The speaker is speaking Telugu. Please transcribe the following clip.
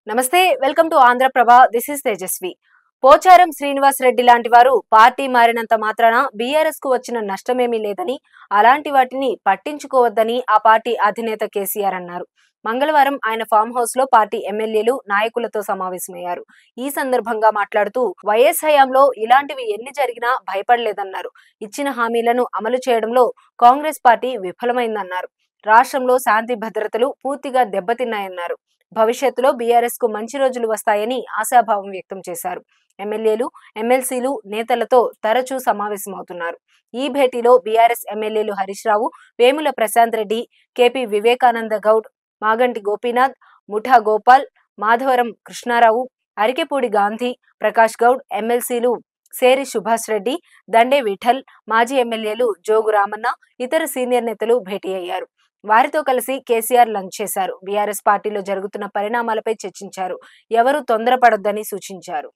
నమస్తే welcome to Andhra Prabha this is Tejaswi Pocharam Srinivas Reddy లాంటి వారు పార్టీ మారినంత మాత్రాన బీఆర్ఎస్ కు వచ్చిన నష్టమేమీ లేదని అలాంటి వాటిని పట్టించుకోవద్దని ఆ పార్టీ అధినేత కేసీఆర్ అన్నారు. మంగళవారం ఆయన ఫామ్ హౌస్ లో పార్టీ ఎమ్మెల్యేలు నాయకులతో సమావేశమయ్యారు. ఈ సందర్భంగా మాట్లాడుతూ వైఎస్ హయాంలో ఇలాంటివి ఎన్ని జరిగినా భయపడలేదన్నారు. ఇచ్చిన హామీలను అమలు చేయడంలో కాంగ్రెస్ పార్టీ విఫలమైందన్నారు. రాష్ట్రంలో శాంతి భద్రతలు పూర్తిగా దెబ్బతిన్నాయన్నారు. భవిష్యత్తులో బీఆర్ఎస్ కు మంచి రోజులు వస్తాయని ఆశాభావం వ్యక్తం చేశారు. ఎమ్మెల్యేలు ఎమ్మెల్సీలు నేతలతో తరచూ సమావేశమవుతున్నారు. ఈ భేటీలో బీఆర్ఎస్ ఎమ్మెల్యేలు హరీష్ రావు, వేముల ప్రశాంత్ రెడ్డి, కేపీ వివేకానంద గౌడ్, మాగంటి గోపీనాథ్, ముఠా గోపాల్, మాధవరం కృష్ణారావు, అరికెపూడి గాంధీ, ప్రకాష్ గౌడ్, ఎమ్మెల్సీలు సేరి సుభాష్ రెడ్డి, దండే విఠల్, మాజీ ఎమ్మెల్యేలు జోగు రామన్న, ఇతర సీనియర్ నేతలు భేటీ అయ్యారు. వారితో కలిసి కేసీఆర్ లంచ్ చేశారు. బీఆర్ఎస్ పార్టీలో జరుగుతున్న పరిణామాలపై చర్చించారు. ఎవరూ తొందరపడొద్దని సూచించారు.